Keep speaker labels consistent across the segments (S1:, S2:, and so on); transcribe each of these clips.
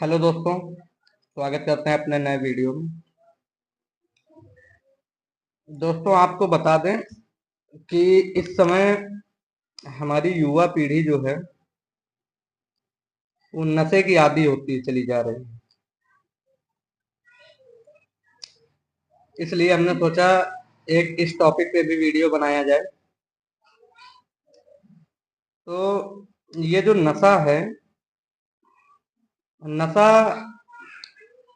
S1: Hello दोस्तों, स्वागत करते हैं अपने नए वीडियो में। दोस्तों आपको बता दें कि इस समय हमारी युवा पीढ़ी जो है वो नशे की आदी होती चली जा रही है। इसलिए हमने सोचा एक इस टॉपिक पे भी वीडियो बनाया जाए। तो ये जो नशा है, नशा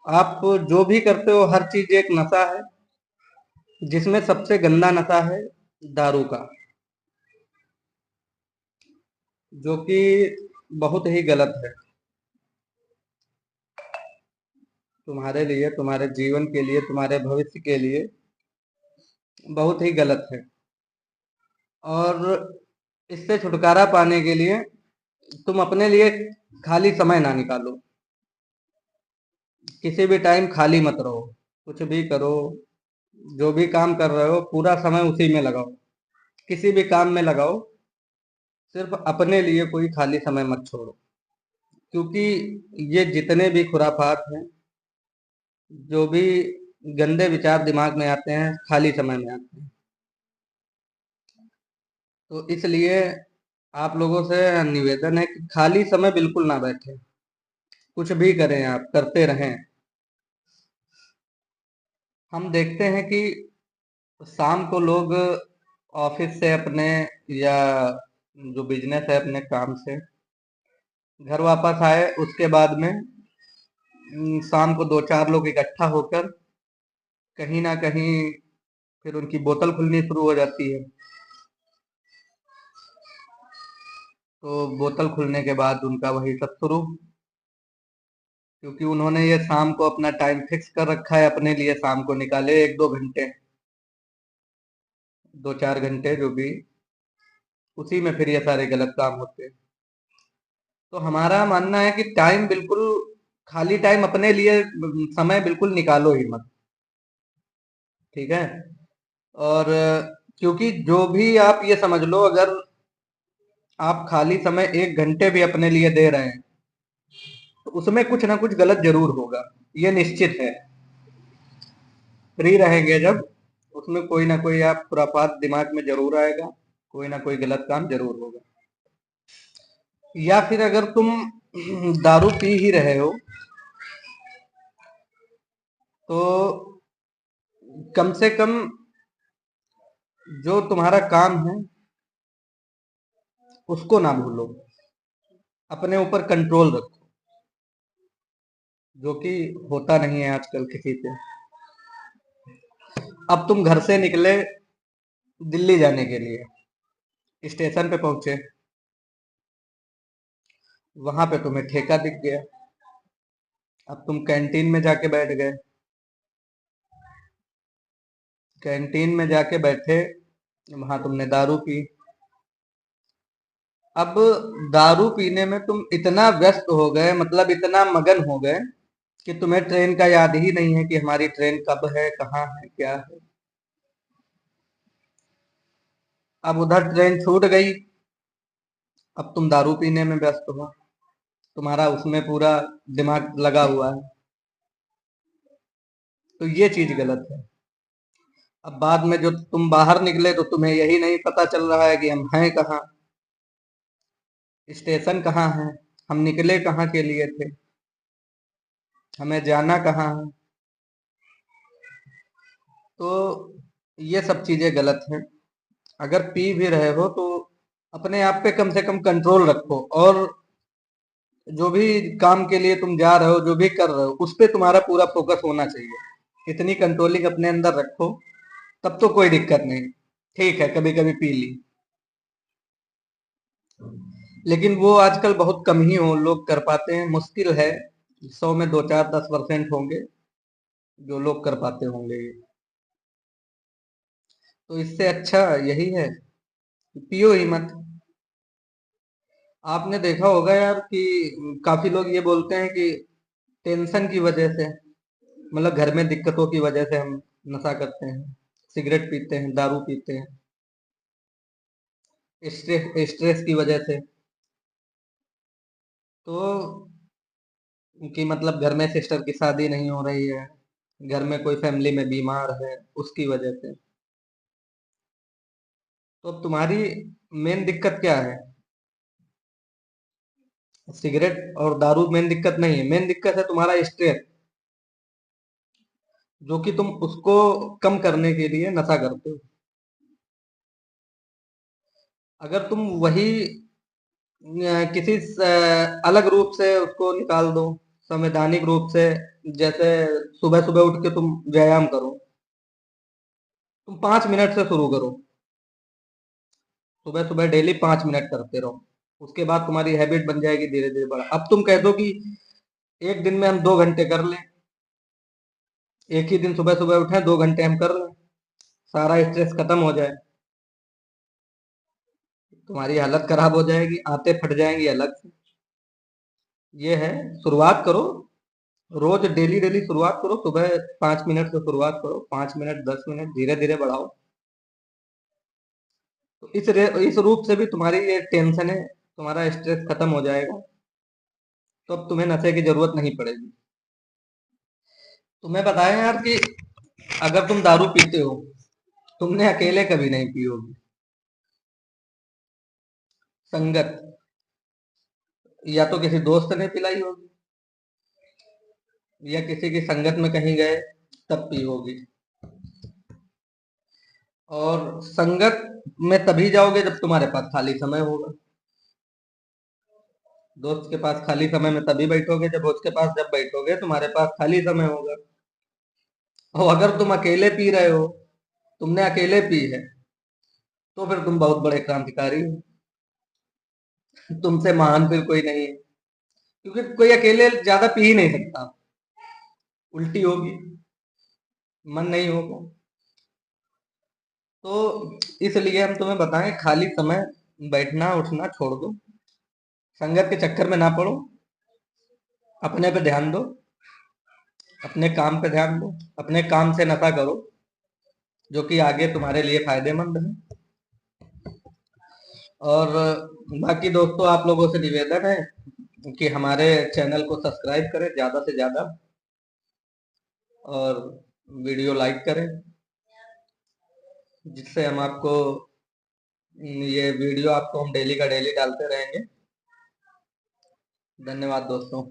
S1: आप जो भी करते हो हर चीज एक नशा है, जिसमें सबसे गंदा नशा है दारू का, जो कि बहुत ही गलत है तुम्हारे लिए, तुम्हारे जीवन के लिए, तुम्हारे भविष्य के लिए बहुत ही गलत है। और इससे छुटकारा पाने के लिए तुम अपने लिए खाली समय ना निकालो, किसी भी टाइम खाली मत रहो, कुछ भी करो, जो भी काम कर रहे हो पूरा समय उसी में लगाओ, किसी भी काम में लगाओ, सिर्फ अपने लिए कोई खाली समय मत छोड़ो। क्योंकि ये जितने भी खुराफात हैं, जो भी गंदे विचार दिमाग में आते हैं, खाली समय में आते हैं। तो इसलिए आप लोगों से निवेदन है कि खाली समय बिल्कुल ना बैठे, कुछ भी करें, आप करते रहें। हम देखते हैं कि शाम को लोग ऑफिस से अपने, या जो बिजनेस है अपने काम से घर वापस आए, उसके बाद में शाम को दो चार लोग इकट्ठा होकर कहीं ना कहीं फिर उनकी बोतल खुलनी शुरू हो जाती है। तो बोतल खुलने के बाद उनका वही सब शुरू, क्योंकि उन्होंने ये शाम को अपना टाइम फिक्स कर रखा है, अपने लिए शाम को निकाले एक दो घंटे, दो चार घंटे जो भी, उसी में फिर ये सारे गलत काम होते हैं। तो हमारा मानना है कि टाइम बिल्कुल खाली टाइम अपने लिए समय बिल्कुल निकालो ही मत, ठीक है। और क्योंकि जो भी आप ये समझ लो, अगर आप खाली समय एक घंटे भी अपने लिए दे रहे हैं तो उसमें कुछ ना कुछ गलत जरूर होगा, ये निश्चित है। फ्री रहेंगे जब, उसमें कोई ना कोई आप खुरापात दिमाग में जरूर आएगा, कोई ना कोई गलत काम जरूर होगा। या फिर अगर तुम दारू पी ही रहे हो तो कम से कम जो तुम्हारा काम है उसको ना भूलो, अपने ऊपर कंट्रोल रखो, जो कि होता नहीं है आजकल किसी पे। अब तुम घर से निकले दिल्ली जाने के लिए, स्टेशन पे पहुंचे, वहां पे तुम्हें ठेका दिख गया। अब तुम कैंटीन में जाके बैठ गए, कैंटीन में जाके बैठे, वहां तुमने दारू पी। अब दारू पीने में तुम इतना व्यस्त हो गए, मतलब इतना मगन हो गए कि तुम्हें ट्रेन का याद ही नहीं है कि हमारी ट्रेन कब है, कहाँ है, क्या है। अब उधर ट्रेन छूट गई, अब तुम दारू पीने में व्यस्त हो, तुम्हारा उसमें पूरा दिमाग लगा हुआ है। तो ये चीज गलत है। अब बाद में जो तुम बाहर निकले तो तुम्हें यही नहीं पता चल रहा है कि हम हैं कहाँ, स्टेशन कहाँ है, हम निकले कहाँ के लिए थे, हमें जाना कहाँ है। तो ये सब चीजें गलत हैं। अगर पी भी रहे हो तो अपने आप पे कम से कम कंट्रोल रखो, और जो भी काम के लिए तुम जा रहे हो, जो भी कर रहे हो, उस पे तुम्हारा पूरा फोकस होना चाहिए। इतनी कंट्रोलिंग अपने अंदर रखो, तब तो कोई दिक्कत नहीं। ठीक है, कभी कभी पी ली, लेकिन वो आजकल बहुत कम ही हो लोग कर पाते हैं, मुश्किल है। 100 में दो चार 10% होंगे जो लोग कर पाते होंगे ये। तो इससे अच्छा यही है कि पियो ही मत। आपने देखा होगा यार कि काफी लोग ये बोलते हैं कि टेंशन की वजह से, मतलब घर में दिक्कतों की वजह से हम नशा करते हैं, सिगरेट पीते हैं, दारू पीते हैं, स्ट्रेस स्ट्रेस की वजह से। तो कि मतलब घर में सिस्टर की शादी नहीं हो रही है, घर में कोई फैमिली में बीमार है, उसकी वजह से। तो अब तुम्हारी मेन दिक्कत क्या है? सिगरेट और दारू मेन दिक्कत नहीं है, मेन दिक्कत है तुम्हारा स्ट्रेस, जो कि तुम उसको कम करने के लिए नशा करते हो। अगर तुम वही किसी अलग रूप से उसको निकाल दो, संवैधानिक रूप से, जैसे सुबह सुबह उठ के तुम व्यायाम करो, तुम 5 मिनट से शुरू करो, सुबह सुबह डेली 5 मिनट करते रहो, उसके बाद तुम्हारी हैबिट बन जाएगी धीरे धीरे बड़ा। अब तुम कह दो कि एक दिन में हम 2 घंटे कर लें, एक ही दिन सुबह सुबह उठे 2 घंटे हम कर लें, सारा स्ट्रेस खत्म हो जाए, तुम्हारी हालत खराब हो जाएगी, आंतें फट जाएंगी अलग से। ये है, शुरुआत करो, रोज डेली डेली शुरुआत करो, सुबह 5 मिनट से शुरुआत करो, 5 मिनट, 10 मिनट, धीरे धीरे बढ़ाओ। तो इस रूप से भी तुम्हारी ये टेंशन है, तुम्हारा स्ट्रेस खत्म हो जाएगा, तो अब तुम्हें नशे की जरूरत नहीं पड़ेगी। तुम्हें बताया यार कि अगर तुम दारू पीते हो, तुमने अकेले कभी नहीं पी होगी, संगत, या तो किसी दोस्त ने पिलाई होगी, या किसी की संगत में कहीं गए तब पी होगी। और संगत में तभी जाओगे जब तुम्हारे पास खाली समय होगा, दोस्त के पास खाली समय में तभी बैठोगे जब उसके पास, जब बैठोगे तुम्हारे पास खाली समय होगा। और अगर तुम अकेले पी रहे हो, तुमने अकेले पी है, तो फिर तुम बहुत बड़े क्रांतिकारी हो, तुमसे महान फिर कोई नहीं है, क्योंकि कोई अकेले ज्यादा पी ही नहीं सकता, उल्टी होगी, मन नहीं होगा। तो इसलिए हम तुम्हें बताएं, खाली समय बैठना उठना छोड़ दो, संगत के चक्कर में ना पड़ो, अपने पे ध्यान दो, अपने काम पे ध्यान दो, अपने काम से नशा करो, जो कि आगे तुम्हारे लिए फायदेमंद है। और बाकी दोस्तों, आप लोगों से निवेदन है कि हमारे चैनल को सब्सक्राइब करें ज़्यादा से ज़्यादा, और वीडियो लाइक करें, जिससे हम आपको ये वीडियो आपको हम डेली का डेली डालते रहेंगे। धन्यवाद दोस्तों।